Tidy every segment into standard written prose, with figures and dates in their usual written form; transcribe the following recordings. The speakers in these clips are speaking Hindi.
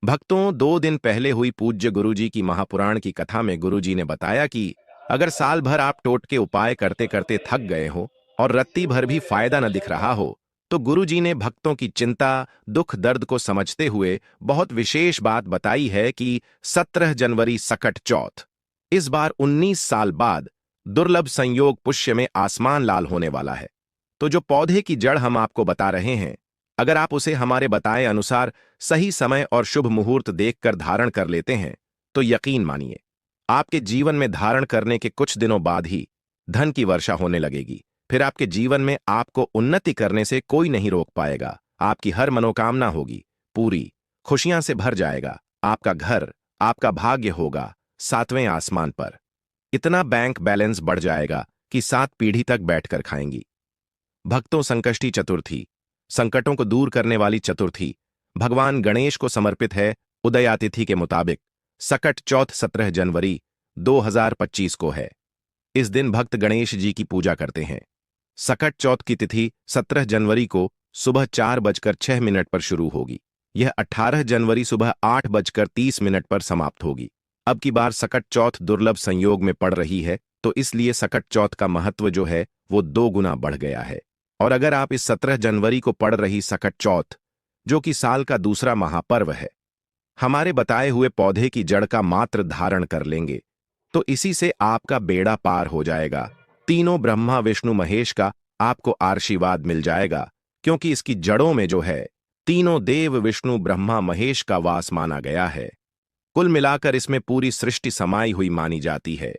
भक्तों, 2 दिन पहले हुई पूज्य गुरुजी की महापुराण की कथा में गुरुजी ने बताया कि अगर साल भर आप टोटके उपाय करते करते थक गए हो और रत्ती भर भी फायदा न दिख रहा हो, तो गुरुजी ने भक्तों की चिंता, दुख दर्द को समझते हुए बहुत विशेष बात बताई है कि 17 जनवरी सकट चौथ, इस बार 19 साल बाद दुर्लभ संयोग पुष्य में आसमान लाल होने वाला है। तो जो पौधे की जड़ हम आपको बता रहे हैं, अगर आप उसे हमारे बताए अनुसार सही समय और शुभ मुहूर्त देखकर धारण कर लेते हैं, तो यकीन मानिए, आपके जीवन में धारण करने के कुछ दिनों बाद ही धन की वर्षा होने लगेगी। फिर आपके जीवन में आपको उन्नति करने से कोई नहीं रोक पाएगा। आपकी हर मनोकामना होगी पूरी, खुशियां से भर जाएगा आपका घर, आपका भाग्य होगा 7वें आसमान पर। इतना बैंक बैलेंस बढ़ जाएगा कि 7 पीढ़ी तक बैठकर खाएंगी। भक्तों, संकष्टी चतुर्थी, संकटों को दूर करने वाली चतुर्थी, भगवान गणेश को समर्पित है। उदया तिथि के मुताबिक सकट चौथ 17 जनवरी 2025 को है। इस दिन भक्त गणेश जी की पूजा करते हैं। सकट चौथ की तिथि 17 जनवरी को सुबह 4:06 पर शुरू होगी। यह 18 जनवरी सुबह 8:30 पर समाप्त होगी। अब की बार सकट चौथ दुर्लभ संयोग में पड़ रही है, तो इसलिए सकट चौथ का महत्व जो है वो 2 गुना बढ़ गया है। और अगर आप इस 17 जनवरी को पड़ रही सकट चौथ, जो कि साल का दूसरा महापर्व है, हमारे बताए हुए पौधे की जड़ का मात्र धारण कर लेंगे, तो इसी से आपका बेड़ा पार हो जाएगा। तीनों ब्रह्मा विष्णु महेश का आपको आशीर्वाद मिल जाएगा, क्योंकि इसकी जड़ों में जो है तीनों देव विष्णु ब्रह्मा महेश का वास माना गया है। कुल मिलाकर इसमें पूरी सृष्टि समाई हुई मानी जाती है।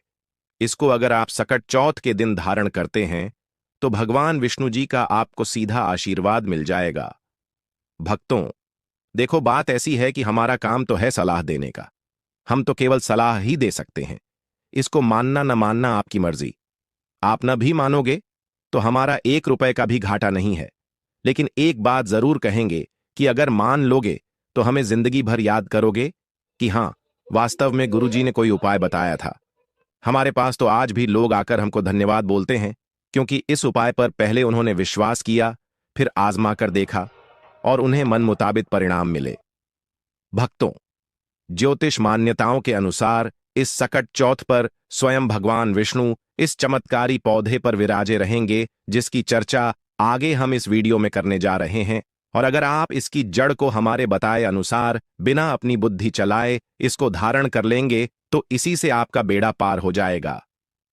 इसको अगर आप सकट चौथ के दिन धारण करते हैं, तो भगवान विष्णु जी का आपको सीधा आशीर्वाद मिल जाएगा। भक्तों, देखो, बात ऐसी है कि हमारा काम तो है सलाह देने का। हम तो केवल सलाह ही दे सकते हैं। इसको मानना न मानना आपकी मर्जी। आप न भी मानोगे तो हमारा 1 रुपए का भी घाटा नहीं है। लेकिन एक बात जरूर कहेंगे कि अगर मान लोगे तो हमें जिंदगी भर याद करोगे कि हां, वास्तव में गुरुजी ने कोई उपाय बताया था। हमारे पास तो आज भी लोग आकर हमको धन्यवाद बोलते हैं, क्योंकि इस उपाय पर पहले उन्होंने विश्वास किया, फिर आजमा कर देखा और उन्हें मन मुताबिक परिणाम मिले। भक्तों, ज्योतिष मान्यताओं के अनुसार इस सकट चौथ पर स्वयं भगवान विष्णु इस चमत्कारी पौधे पर विराजे रहेंगे, जिसकी चर्चा आगे हम इस वीडियो में करने जा रहे हैं। और अगर आप इसकी जड़ को हमारे बताए अनुसार बिना अपनी बुद्धि चलाए इसको धारण कर लेंगे, तो इसी से आपका बेड़ा पार हो जाएगा।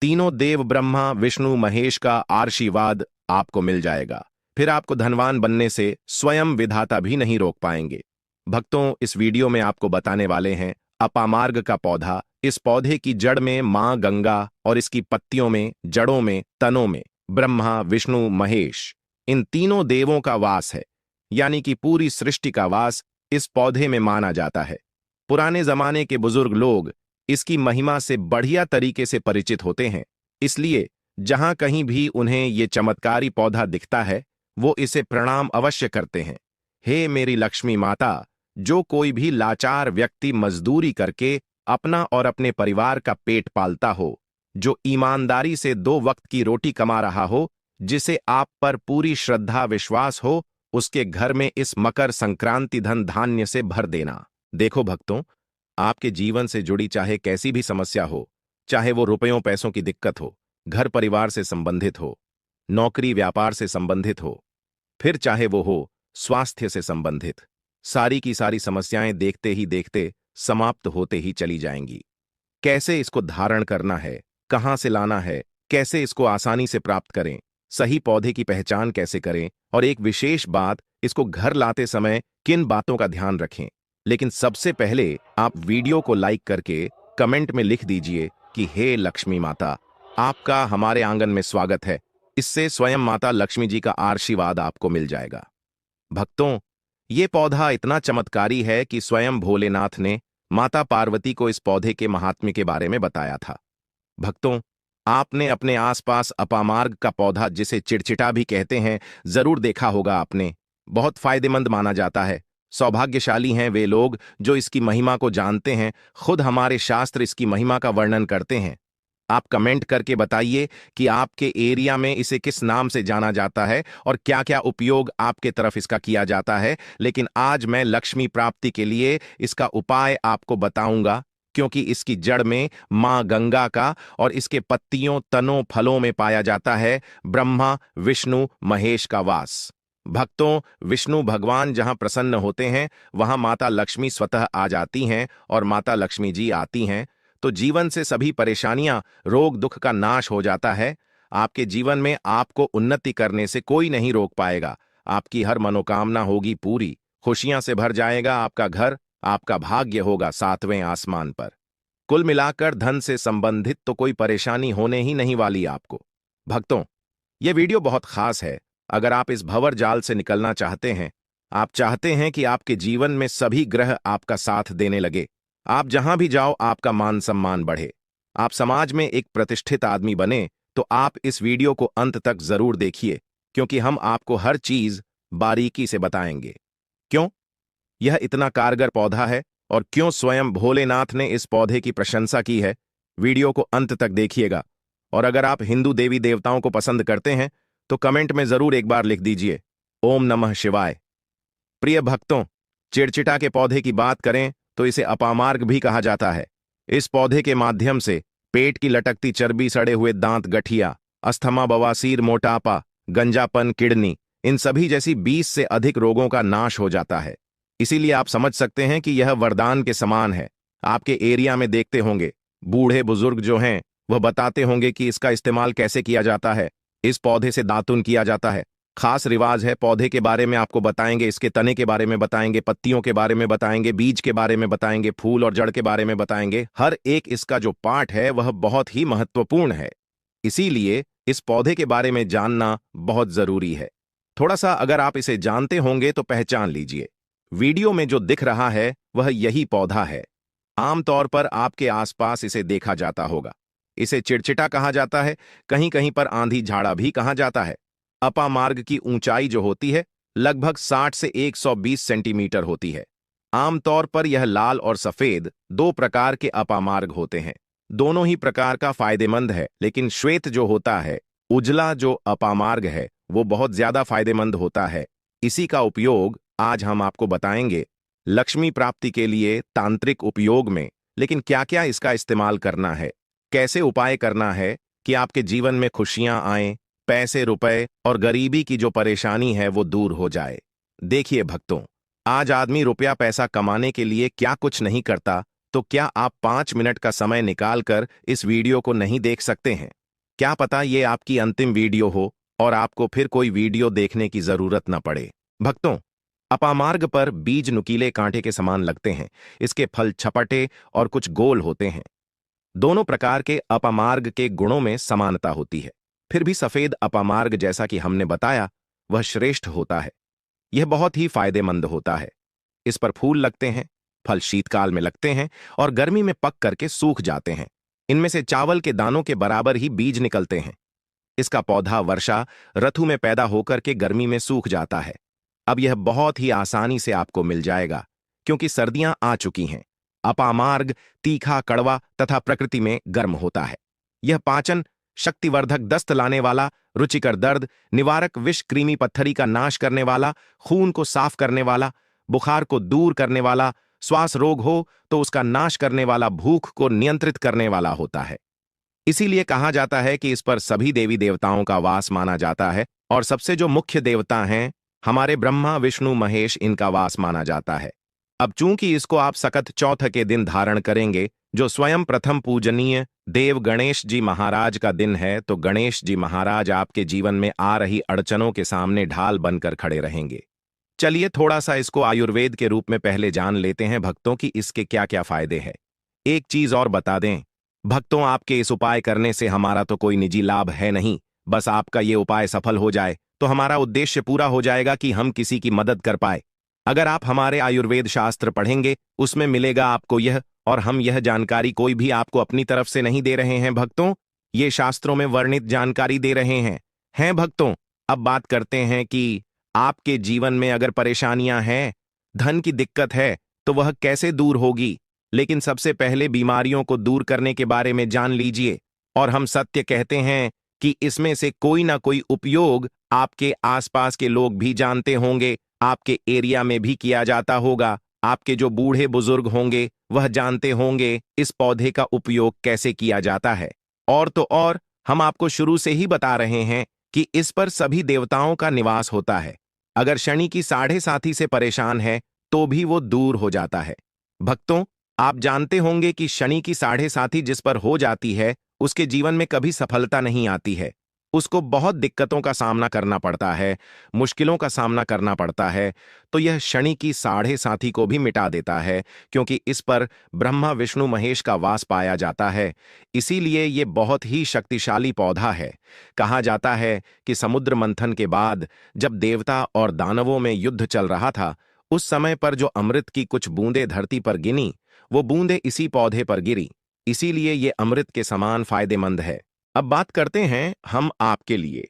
तीनों देव ब्रह्मा विष्णु महेश का आशीर्वाद आपको मिल जाएगा। फिर आपको धनवान बनने से स्वयं विधाता भी नहीं रोक पाएंगे। भक्तों, इस वीडियो में आपको बताने वाले हैं अपामार्ग का पौधा। इस पौधे की जड़ में मां गंगा और इसकी पत्तियों में, जड़ों में, तनों में ब्रह्मा विष्णु महेश, इन तीनों देवों का वास है। यानी कि पूरी सृष्टि का वास इस पौधे में माना जाता है। पुराने जमाने के बुजुर्ग लोग इसकी महिमा से बढ़िया तरीके से परिचित होते हैं, इसलिए जहां कहीं भी उन्हें ये चमत्कारी पौधा दिखता है, वो इसे प्रणाम अवश्य करते हैं। हे मेरी लक्ष्मी माता, जो कोई भी लाचार व्यक्ति मजदूरी करके अपना और अपने परिवार का पेट पालता हो, जो ईमानदारी से 2 वक्त की रोटी कमा रहा हो, जिसे आप पर पूरी श्रद्धा विश्वास हो, उसके घर में इस मकर संक्रांति धन धान्य से भर देना। देखो भक्तों, आपके जीवन से जुड़ी चाहे कैसी भी समस्या हो, चाहे वो रुपयों पैसों की दिक्कत हो, घर परिवार से संबंधित हो, नौकरी व्यापार से संबंधित हो, फिर चाहे वो हो स्वास्थ्य से संबंधित, सारी की सारी समस्याएं देखते ही देखते समाप्त होते ही चली जाएंगी। कैसे इसको धारण करना है, कहां से लाना है, कैसे इसको आसानी से प्राप्त करें, सही पौधे की पहचान कैसे करें, और एक विशेष बात, इसको घर लाते समय किन बातों का ध्यान रखें। लेकिन सबसे पहले आप वीडियो को लाइक करके कमेंट में लिख दीजिए कि हे लक्ष्मी माता, आपका हमारे आंगन में स्वागत है। इससे स्वयं माता लक्ष्मी जी का आशीर्वाद आपको मिल जाएगा। भक्तों, ये पौधा इतना चमत्कारी है कि स्वयं भोलेनाथ ने माता पार्वती को इस पौधे के महात्म्य के बारे में बताया था। भक्तों, आपने अपने आसपास अपामार्ग का पौधा, जिसे चिड़चिटा भी कहते हैं, जरूर देखा होगा आपने। बहुत फायदेमंद माना जाता है। सौभाग्यशाली हैं वे लोग जो इसकी महिमा को जानते हैं। खुद हमारे शास्त्र इसकी महिमा का वर्णन करते हैं। आप कमेंट करके बताइए कि आपके एरिया में इसे किस नाम से जाना जाता है और क्या क्या उपयोग आपके तरफ इसका किया जाता है। लेकिन आज मैं लक्ष्मी प्राप्ति के लिए इसका उपाय आपको बताऊंगा, क्योंकि इसकी जड़ में मां गंगा का और इसके पत्तियों, तनों, फलों में पाया जाता है ब्रह्मा, विष्णु, महेश का वास। भक्तों, विष्णु भगवान जहां प्रसन्न होते हैं वहां माता लक्ष्मी स्वतः आ जाती हैं, और माता लक्ष्मी जी आती हैं तो जीवन से सभी परेशानियां, रोग दुख का नाश हो जाता है। आपके जीवन में आपको उन्नति करने से कोई नहीं रोक पाएगा। आपकी हर मनोकामना होगी पूरी, खुशियां से भर जाएगा आपका घर, आपका भाग्य होगा सातवें आसमान पर। कुल मिलाकर धन से संबंधित तो कोई परेशानी होने ही नहीं वाली आपको। भक्तों, यह वीडियो बहुत खास है। अगर आप इस भंवर जाल से निकलना चाहते हैं, आप चाहते हैं कि आपके जीवन में सभी ग्रह आपका साथ देने लगे, आप जहां भी जाओ आपका मान सम्मान बढ़े, आप समाज में एक प्रतिष्ठित आदमी बने, तो आप इस वीडियो को अंत तक जरूर देखिए, क्योंकि हम आपको हर चीज बारीकी से बताएंगे। क्यों यह इतना कारगर पौधा है और क्यों स्वयं भोलेनाथ ने इस पौधे की प्रशंसा की है, वीडियो को अंत तक देखिएगा। और अगर आप हिंदू देवी देवताओं को पसंद करते हैं तो कमेंट में जरूर एक बार लिख दीजिए ओम नमः शिवाय। प्रिय भक्तों, चिड़चिटा के पौधे की बात करें तो इसे अपामार्ग भी कहा जाता है। इस पौधे के माध्यम से पेट की लटकती चर्बी, सड़े हुए दांत, गठिया, अस्थमा, बवासीर, मोटापा, गंजापन, किडनी, इन सभी जैसी 20 से अधिक रोगों का नाश हो जाता है। इसीलिए आप समझ सकते हैं कि यह वरदान के समान है। आपके एरिया में देखते होंगे बूढ़े बुजुर्ग जो हैं वह बताते होंगे कि इसका इस्तेमाल कैसे किया जाता है। इस पौधे से दातुन किया जाता है। खास रिवाज है। पौधे के बारे में आपको बताएंगे, इसके तने के बारे में बताएंगे, पत्तियों के बारे में बताएंगे, बीज के बारे में बताएंगे, फूल और जड़ के बारे में बताएंगे। हर एक इसका जो पार्ट है वह बहुत ही महत्वपूर्ण है। इसीलिए इस पौधे के बारे में जानना बहुत जरूरी है। थोड़ा सा अगर आप इसे जानते होंगे तो पहचान लीजिए। वीडियो में जो दिख रहा है वह यही पौधा है। आमतौर पर आपके आसपास इसे देखा जाता होगा। इसे चिड़चिटा कहा जाता है, कहीं कहीं पर आंधी झाड़ा भी कहा जाता है। अपामार्ग की ऊंचाई जो होती है लगभग 60 से 120 सेंटीमीटर होती है। आमतौर पर यह लाल और सफेद दो प्रकार के अपामार्ग होते हैं। दोनों ही प्रकार का फायदेमंद है, लेकिन श्वेत जो होता है, उजला जो अपामार्ग है, वो बहुत ज्यादा फायदेमंद होता है। इसी का उपयोग आज हम आपको बताएंगे लक्ष्मी प्राप्ति के लिए तांत्रिक उपयोग में। लेकिन क्या क्या इसका इस्तेमाल करना है, कैसे उपाय करना है कि आपके जीवन में खुशियां आएं, पैसे, रुपए और गरीबी की जो परेशानी है वो दूर हो जाए। देखिए भक्तों, आज आदमी रुपया पैसा कमाने के लिए क्या कुछ नहीं करता, तो क्या आप 5 मिनट का समय निकालकर इस वीडियो को नहीं देख सकते हैं? क्या पता ये आपकी अंतिम वीडियो हो और आपको फिर कोई वीडियो देखने की जरूरत न पड़े। भक्तों, अपामार्ग पर बीज नुकीले कांटे के समान लगते हैं। इसके फल छपटे और कुछ गोल होते हैं। दोनों प्रकार के अपामार्ग के गुणों में समानता होती है। फिर भी सफेद अपामार्ग, जैसा कि हमने बताया, वह श्रेष्ठ होता है। यह बहुत ही फायदेमंद होता है। इस पर फूल लगते हैं, फल शीतकाल में लगते हैं और गर्मी में पक करके सूख जाते हैं। इनमें से चावल के दानों के बराबर ही बीज निकलते हैं। इसका पौधा वर्षा ऋतु में पैदा होकर के गर्मी में सूख जाता है। अब यह बहुत ही आसानी से आपको मिल जाएगा, क्योंकि सर्दियां आ चुकी हैं। अपामार्ग तीखा, कड़वा तथा प्रकृति में गर्म होता है। यह पाचन शक्तिवर्धक, दस्त लाने वाला, रुचिकर, दर्द निवारक, विष, कृमि पत्थरी का नाश करने वाला, खून को साफ करने वाला, बुखार को दूर करने वाला, श्वास रोग हो तो उसका नाश करने वाला, भूख को नियंत्रित करने वाला होता है। इसीलिए कहा जाता है कि इस पर सभी देवी देवताओं का वास माना जाता है, और सबसे जो मुख्य देवता हैं हमारे ब्रह्मा, विष्णु, महेश, इनका वास माना जाता है। अब चूंकि इसको आप सकत चौथ के दिन धारण करेंगे, जो स्वयं प्रथम पूजनीय देव गणेश जी महाराज का दिन है, तो गणेश जी महाराज आपके जीवन में आ रही अड़चनों के सामने ढाल बनकर खड़े रहेंगे। चलिए थोड़ा सा इसको आयुर्वेद के रूप में पहले जान लेते हैं भक्तों की इसके क्या क्या फायदे हैं। एक चीज और बता दें भक्तों, आपके इस उपाय करने से हमारा तो कोई निजी लाभ है नहीं। बस आपका ये उपाय सफल हो जाए तो हमारा उद्देश्य पूरा हो जाएगा कि हम किसी की मदद कर पाए। अगर आप हमारे आयुर्वेद शास्त्र पढ़ेंगे, उसमें मिलेगा आपको यह, और हम यह जानकारी कोई भी आपको अपनी तरफ से नहीं दे रहे हैं भक्तों, ये शास्त्रों में वर्णित जानकारी दे रहे हैं भक्तों। अब बात करते हैं कि आपके जीवन में अगर परेशानियां हैं, धन की दिक्कत है, तो वह कैसे दूर होगी। लेकिन सबसे पहले बीमारियों को दूर करने के बारे में जान लीजिए। और हम सत्य कहते हैं कि इसमें से कोई ना कोई उपयोग आपके आसपास के लोग भी जानते होंगे, आपके एरिया में भी किया जाता होगा। आपके जो बूढ़े बुजुर्ग होंगे वह जानते होंगे इस पौधे का उपयोग कैसे किया जाता है। और तो और हम आपको शुरू से ही बता रहे हैं कि इस पर सभी देवताओं का निवास होता है। अगर शनि की साढ़े साथी से परेशान है तो भी वो दूर हो जाता है। भक्तों, आप जानते होंगे कि शनि की साढ़े साथी जिस पर हो जाती है उसके जीवन में कभी सफलता नहीं आती है। उसको बहुत दिक्कतों का सामना करना पड़ता है, मुश्किलों का सामना करना पड़ता है। तो यह शनि की साढ़े साथी को भी मिटा देता है, क्योंकि इस पर ब्रह्मा विष्णु महेश का वास पाया जाता है। इसीलिए ये बहुत ही शक्तिशाली पौधा है। कहा जाता है कि समुद्र मंथन के बाद जब देवता और दानवों में युद्ध चल रहा था, उस समय पर जो अमृत की कुछ बूंदें धरती पर गिनी, वो बूंदें इसी पौधे पर गिरी। इसीलिए ये अमृत के समान फायदेमंद है। अब बात करते हैं हम आपके लिए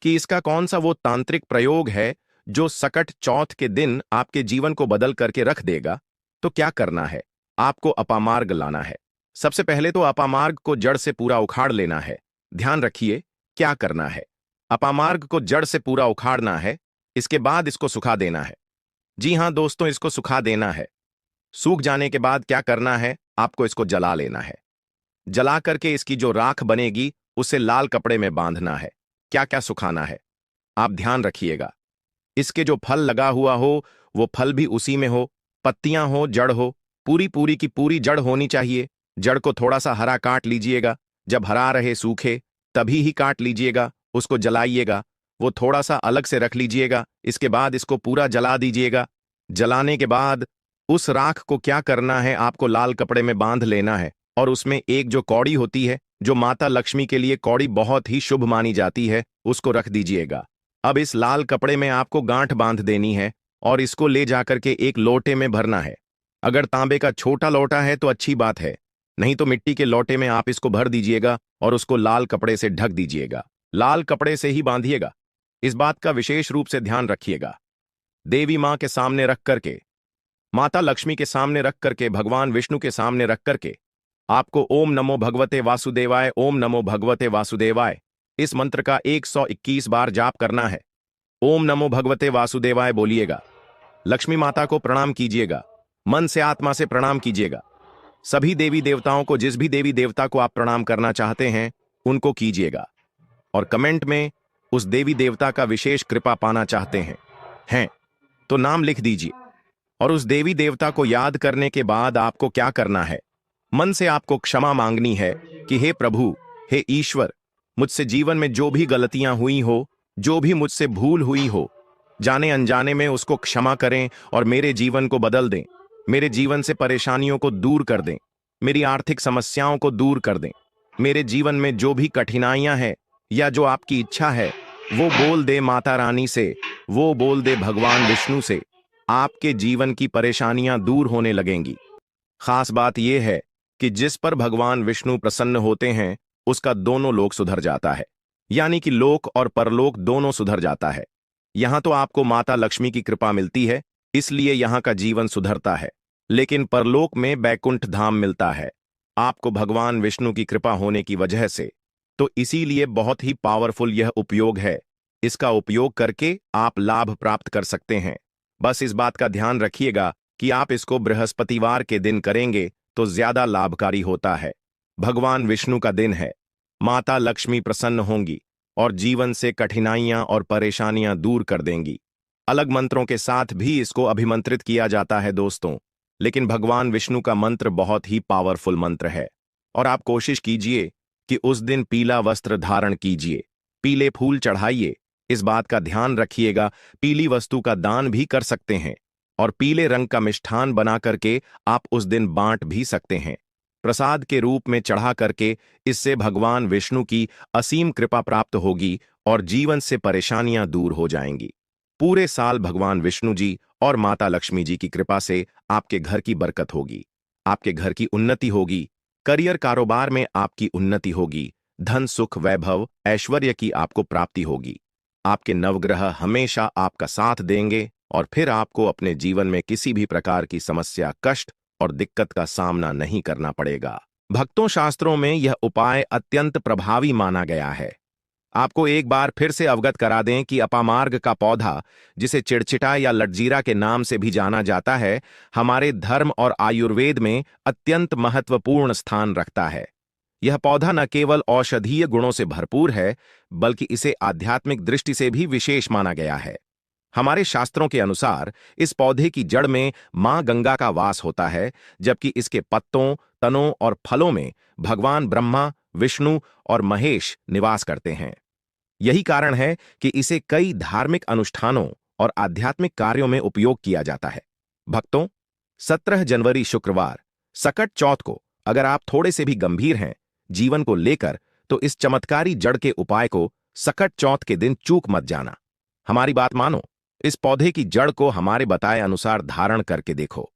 कि इसका कौन सा वो तांत्रिक प्रयोग है जो सकट चौथ के दिन आपके जीवन को बदल करके रख देगा। तो क्या करना है? आपको अपामार्ग लाना है। सबसे पहले तो अपामार्ग को जड़ से पूरा उखाड़ लेना है। ध्यान रखिए क्या करना है। अपामार्ग को जड़ से पूरा उखाड़ना है, इसके बाद इसको सुखा देना है। जी हां दोस्तों, इसको सुखा देना है। सूख जाने के बाद क्या करना है? आपको इसको जला लेना है। जला करके इसकी जो राख बनेगी उसे लाल कपड़े में बांधना है। क्या क्या सुखाना है आप ध्यान रखिएगा। इसके जो फल लगा हुआ हो वो फल भी उसी में हो, पत्तियां हो, जड़ हो, पूरी पूरी की पूरी जड़ होनी चाहिए। जड़ को थोड़ा सा हरा काट लीजिएगा। जब हरा रहे सूखे तभी ही काट लीजिएगा, उसको जलाइएगा। वो थोड़ा सा अलग से रख लीजिएगा। इसके बाद इसको पूरा जला दीजिएगा। जलाने के बाद उस राख को क्या करना है, आपको लाल कपड़े में बांध लेना है और उसमें एक जो कौड़ी होती है, जो माता लक्ष्मी के लिए कौड़ी बहुत ही शुभ मानी जाती है, उसको रख दीजिएगा। अब इस लाल कपड़े में आपको गांठ बांध देनी है और इसको ले जाकर के एक लोटे में भरना है। अगर तांबे का छोटा लोटा है तो अच्छी बात है, नहीं तो मिट्टी के लोटे में आप इसको भर दीजिएगा और उसको लाल कपड़े से ढक दीजिएगा। लाल कपड़े से ही बांधिएगा। इस बात का विशेष रूप से ध्यान रखिएगा। देवी मां के सामने रख करके, माता लक्ष्मी के सामने रख करके, भगवान विष्णु के सामने रख करके आपको ओम नमो भगवते वासुदेवाय, ओम नमो भगवते वासुदेवाय इस मंत्र का 121 बार जाप करना है। ओम नमो भगवते वासुदेवाय बोलिएगा। लक्ष्मी माता को प्रणाम कीजिएगा। मन से आत्मा से प्रणाम कीजिएगा। सभी देवी देवताओं को, जिस भी देवी देवता को आप प्रणाम करना चाहते हैं उनको कीजिएगा। और कमेंट में उस देवी देवता का विशेष कृपा पाना चाहते हैं तो नाम लिख दीजिए। और उस देवी देवता को याद करने के बाद आपको क्या करना है, मन से आपको क्षमा मांगनी है कि हे प्रभु, हे ईश्वर, मुझसे जीवन में जो भी गलतियां हुई हो, जो भी मुझसे भूल हुई हो, जाने अनजाने में उसको क्षमा करें और मेरे जीवन को बदल दें। मेरे जीवन से परेशानियों को दूर कर दें, मेरी आर्थिक समस्याओं को दूर कर दें। मेरे जीवन में जो भी कठिनाइयां हैं या जो आपकी इच्छा है वो बोल दे माता रानी से, वो बोल दे भगवान विष्णु से। आपके जीवन की परेशानियां दूर होने लगेंगी। खास बात यह है कि जिस पर भगवान विष्णु प्रसन्न होते हैं उसका दोनों लोक सुधर जाता है, यानी कि लोक और परलोक दोनों सुधर जाता है। यहां तो आपको माता लक्ष्मी की कृपा मिलती है, इसलिए यहां का जीवन सुधरता है, लेकिन परलोक में बैकुंठ धाम मिलता है आपको भगवान विष्णु की कृपा होने की वजह से। तो इसीलिए बहुत ही पावरफुल यह उपयोग है। इसका उपयोग करके आप लाभ प्राप्त कर सकते हैं। बस इस बात का ध्यान रखिएगा कि आप इसको बृहस्पतिवार के दिन करेंगे तो ज्यादा लाभकारी होता है। भगवान विष्णु का दिन है, माता लक्ष्मी प्रसन्न होंगी और जीवन से कठिनाइयां और परेशानियां दूर कर देंगी। अलग मंत्रों के साथ भी इसको अभिमंत्रित किया जाता है दोस्तों, लेकिन भगवान विष्णु का मंत्र बहुत ही पावरफुल मंत्र है। और आप कोशिश कीजिए कि उस दिन पीला वस्त्र धारण कीजिए, पीले फूल चढ़ाइए। इस बात का ध्यान रखिएगा, पीली वस्तु का दान भी कर सकते हैं और पीले रंग का मिष्ठान बना करके आप उस दिन बांट भी सकते हैं, प्रसाद के रूप में चढ़ा करके। इससे भगवान विष्णु की असीम कृपा प्राप्त होगी और जीवन से परेशानियां दूर हो जाएंगी। पूरे साल भगवान विष्णु जी और माता लक्ष्मी जी की कृपा से आपके घर की बरकत होगी, आपके घर की उन्नति होगी, करियर कारोबार में आपकी उन्नति होगी, धन सुख वैभव ऐश्वर्य की आपको प्राप्ति होगी। आपके नवग्रह हमेशा आपका साथ देंगे और फिर आपको अपने जीवन में किसी भी प्रकार की समस्या, कष्ट और दिक्कत का सामना नहीं करना पड़ेगा। भक्तों, शास्त्रों में यह उपाय अत्यंत प्रभावी माना गया है। आपको एक बार फिर से अवगत करा दें कि अपामार्ग का पौधा, जिसे चिड़चिटा या लटजीरा के नाम से भी जाना जाता है, हमारे धर्म और आयुर्वेद में अत्यंत महत्वपूर्ण स्थान रखता है। यह पौधा न केवल औषधीय गुणों से भरपूर है, बल्कि इसे आध्यात्मिक दृष्टि से भी विशेष माना गया है। हमारे शास्त्रों के अनुसार इस पौधे की जड़ में मां गंगा का वास होता है, जबकि इसके पत्तों, तनों और फलों में भगवान ब्रह्मा, विष्णु और महेश निवास करते हैं। यही कारण है कि इसे कई धार्मिक अनुष्ठानों और आध्यात्मिक कार्यों में उपयोग किया जाता है। भक्तों, 17 जनवरी शुक्रवार, सकट चौथ को अगर आप थोड़े से भी गंभीर हैं जीवन को लेकर, तो इस चमत्कारी जड़ के उपाय को सकट चौथ के दिन चूक मत जाना। हमारी बात मानो, इस पौधे की जड़ को हमारे बताए अनुसार धारण करके देखो,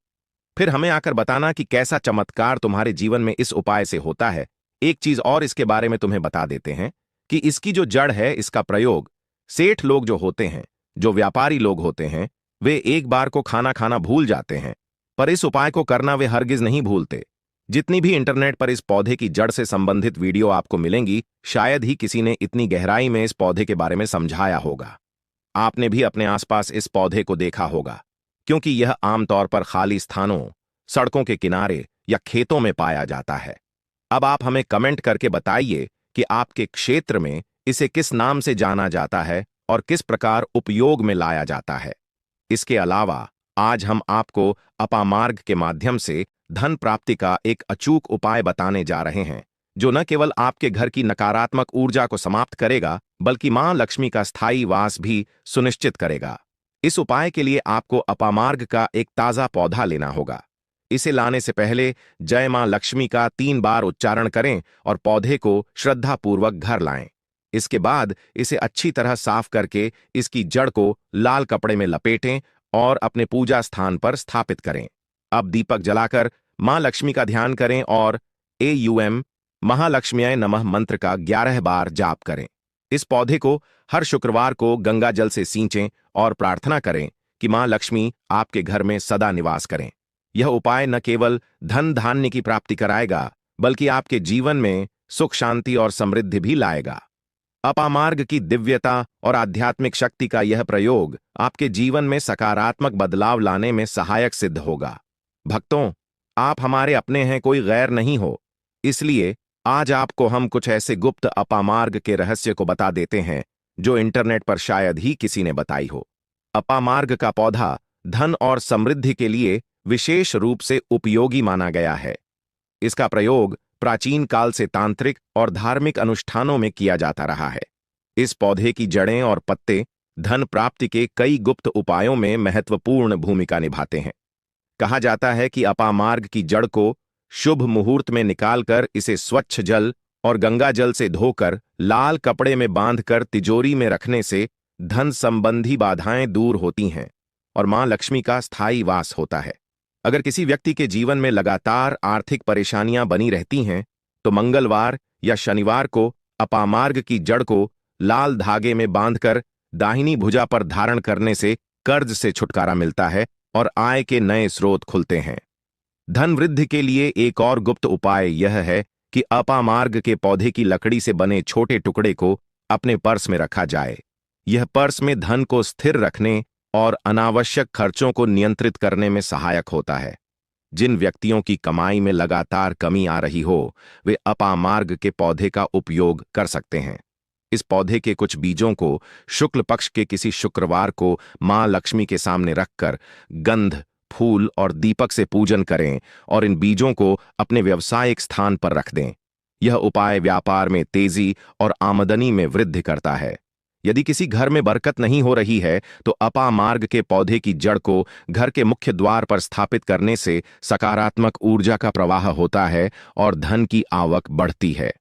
फिर हमें आकर बताना कि कैसा चमत्कार तुम्हारे जीवन में इस उपाय से होता है। एक चीज और इसके बारे में तुम्हें बता देते हैं कि इसकी जो जड़ है, इसका प्रयोग सेठ लोग जो होते हैं, जो व्यापारी लोग होते हैं, वे एक बार को खाना खाना भूल जाते हैं, पर इस उपाय को करना वे हरगिज नहीं भूलते। जितनी भी इंटरनेट पर इस पौधे की जड़ से संबंधित वीडियो आपको मिलेंगी, शायद ही किसी ने इतनी गहराई में इस पौधे के बारे में समझाया होगा। आपने भी अपने आसपास इस पौधे को देखा होगा, क्योंकि यह आमतौर पर खाली स्थानों, सड़कों के किनारे या खेतों में पाया जाता है। अब आप हमें कमेंट करके बताइए कि आपके क्षेत्र में इसे किस नाम से जाना जाता है और किस प्रकार उपयोग में लाया जाता है। इसके अलावा आज हम आपको अपामार्ग के माध्यम से धन प्राप्ति का एक अचूक उपाय बताने जा रहे हैं, जो न केवल आपके घर की नकारात्मक ऊर्जा को समाप्त करेगा, बल्कि मां लक्ष्मी का स्थायी वास भी सुनिश्चित करेगा। इस उपाय के लिए आपको अपामार्ग का एक ताजा पौधा लेना होगा। इसे लाने से पहले जय मां लक्ष्मी का 3 बार उच्चारण करें और पौधे को श्रद्धापूर्वक घर लाएं। इसके बाद इसे अच्छी तरह साफ करके इसकी जड़ को लाल कपड़े में लपेटें और अपने पूजा स्थान पर स्थापित करें। अब दीपक जलाकर मां लक्ष्मी का ध्यान करें और AUM महालक्ष्म्याय नमः मंत्र का 11 बार जाप करें। इस पौधे को हर शुक्रवार को गंगा जल से सींचें और प्रार्थना करें कि मां लक्ष्मी आपके घर में सदा निवास करें। यह उपाय न केवल धन धान्य की प्राप्ति कराएगा, बल्कि आपके जीवन में सुख, शांति और समृद्धि भी लाएगा। अपामार्ग की दिव्यता और आध्यात्मिक शक्ति का यह प्रयोग आपके जीवन में सकारात्मक बदलाव लाने में सहायक सिद्ध होगा। भक्तों, आप हमारे अपने हैं, कोई गैर नहीं हो। इसलिए आज आपको हम कुछ ऐसे गुप्त अपामार्ग के रहस्य को बता देते हैं जो इंटरनेट पर शायद ही किसी ने बताई हो। अपामार्ग का पौधा धन और समृद्धि के लिए विशेष रूप से उपयोगी माना गया है। इसका प्रयोग प्राचीन काल से तांत्रिक और धार्मिक अनुष्ठानों में किया जाता रहा है। इस पौधे की जड़ें और पत्ते धन प्राप्ति के कई गुप्त उपायों में महत्वपूर्ण भूमिका निभाते हैं। कहा जाता है कि अपामार्ग की जड़ को शुभ मुहूर्त में निकालकर इसे स्वच्छ जल और गंगा जल से धोकर लाल कपड़े में बांधकर तिजोरी में रखने से धन संबंधी बाधाएं दूर होती हैं और मां लक्ष्मी का स्थायी वास होता है। अगर किसी व्यक्ति के जीवन में लगातार आर्थिक परेशानियां बनी रहती हैं, तो मंगलवार या शनिवार को अपामार्ग की जड़ को लाल धागे में बांधकर दाहिनी भुजा पर धारण करने से कर्ज से छुटकारा मिलता है और आय के नए स्रोत खुलते हैं। धन वृद्धि के लिए एक और गुप्त उपाय यह है कि अपामार्ग के पौधे की लकड़ी से बने छोटे टुकड़े को अपने पर्स में रखा जाए। यह पर्स में धन को स्थिर रखने और अनावश्यक खर्चों को नियंत्रित करने में सहायक होता है। जिन व्यक्तियों की कमाई में लगातार कमी आ रही हो, वे अपामार्ग के पौधे का उपयोग कर सकते हैं। इस पौधे के कुछ बीजों को शुक्ल पक्ष के किसी शुक्रवार को मां लक्ष्मी के सामने रखकर गंध, फूल और दीपक से पूजन करें और इन बीजों को अपने व्यावसायिक स्थान पर रख दें। यह उपाय व्यापार में तेजी और आमदनी में वृद्धि करता है। यदि किसी घर में बरकत नहीं हो रही है, तो अपामार्ग के पौधे की जड़ को घर के मुख्य द्वार पर स्थापित करने से सकारात्मक ऊर्जा का प्रवाह होता है और धन की आवक बढ़ती है।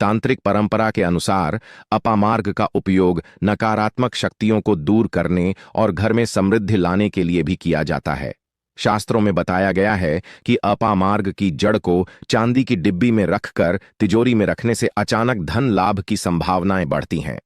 तांत्रिक परंपरा के अनुसार अपामार्ग का उपयोग नकारात्मक शक्तियों को दूर करने और घर में समृद्धि लाने के लिए भी किया जाता है। शास्त्रों में बताया गया है कि अपामार्ग की जड़ को चांदी की डिब्बी में रखकर तिजोरी में रखने से अचानक धन लाभ की संभावनाएं बढ़ती हैं।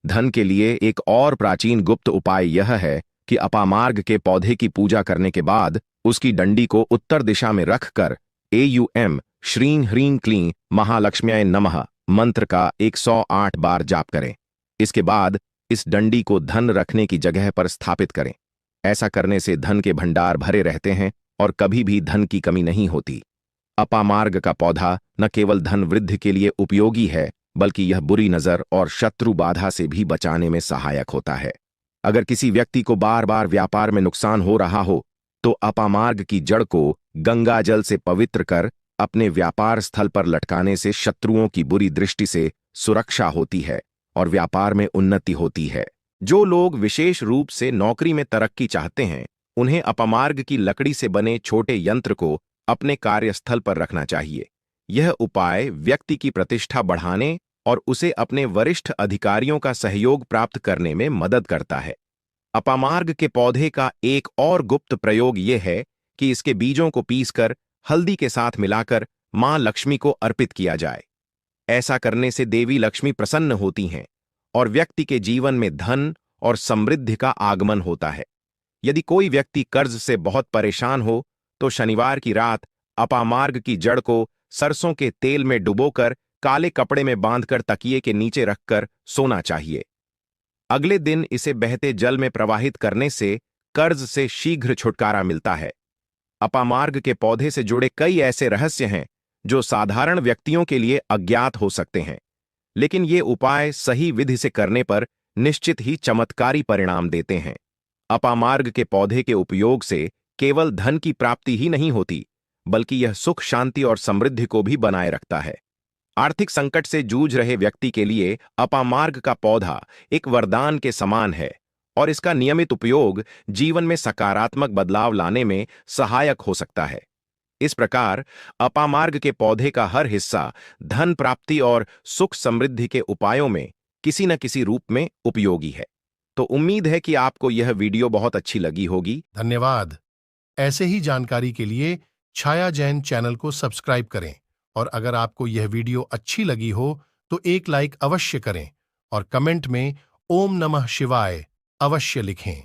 धन के लिए एक और प्राचीन गुप्त उपाय यह है कि अपामार्ग के पौधे की पूजा करने के बाद उसकी डंडी को उत्तर दिशा में रखकर AUM श्रीं ह्रीं क्लीं महालक्ष्म्याय नमः मंत्र का 108 बार जाप करें। इसके बाद इस डंडी को धन रखने की जगह पर स्थापित करें। ऐसा करने से धन के भंडार भरे रहते हैं और कभी भी धन की कमी नहीं होती। अपामार्ग का पौधा न केवल धन वृद्धि के लिए उपयोगी है, बल्कि यह बुरी नजर और शत्रु बाधा से भी बचाने में सहायक होता है। अगर किसी व्यक्ति को बार बार व्यापार में नुकसान हो रहा हो, तो अपामार्ग की जड़ को गंगा जल से पवित्र कर अपने व्यापार स्थल पर लटकाने से शत्रुओं की बुरी दृष्टि से सुरक्षा होती है और व्यापार में उन्नति होती है। जो लोग विशेष रूप से नौकरी में तरक्की चाहते हैं, उन्हें अपामार्ग की लकड़ी से बने छोटे यंत्र को अपने कार्यस्थल पर रखना चाहिए। यह उपाय व्यक्ति की प्रतिष्ठा बढ़ाने और उसे अपने वरिष्ठ अधिकारियों का सहयोग प्राप्त करने में मदद करता है। अपामार्ग के पौधे का एक और गुप्त प्रयोग यह है कि इसके बीजों को पीसकर हल्दी के साथ मिलाकर मां लक्ष्मी को अर्पित किया जाए। ऐसा करने से देवी लक्ष्मी प्रसन्न होती हैं और व्यक्ति के जीवन में धन और समृद्धि का आगमन होता है। यदि कोई व्यक्ति कर्ज से बहुत परेशान हो, तो शनिवार की रात अपामार्ग की जड़ को सरसों के तेल में डुबोकर काले कपड़े में बांधकर तकिए के नीचे रखकर सोना चाहिए। अगले दिन इसे बहते जल में प्रवाहित करने से कर्ज से शीघ्र छुटकारा मिलता है। अपामार्ग के पौधे से जुड़े कई ऐसे रहस्य हैं जो साधारण व्यक्तियों के लिए अज्ञात हो सकते हैं, लेकिन ये उपाय सही विधि से करने पर निश्चित ही चमत्कारी परिणाम देते हैं। अपामार्ग के पौधे के उपयोग से केवल धन की प्राप्ति ही नहीं होती, बल्कि यह सुख, शांति और समृद्धि को भी बनाए रखता है। आर्थिक संकट से जूझ रहे व्यक्ति के लिए अपामार्ग का पौधा एक वरदान के समान है और इसका नियमित उपयोग जीवन में सकारात्मक बदलाव लाने में सहायक हो सकता है। इस प्रकार अपामार्ग के पौधे का हर हिस्सा धन प्राप्ति और सुख समृद्धि के उपायों में किसी न किसी रूप में उपयोगी है। तो उम्मीद है कि आपको यह वीडियो बहुत अच्छी लगी होगी। धन्यवाद। ऐसे ही जानकारी के लिए छाया जैन चैनल को सब्सक्राइब करें और अगर आपको यह वीडियो अच्छी लगी हो तो एक लाइक अवश्य करें और कमेंट में ओम नमः शिवाय अवश्य लिखें।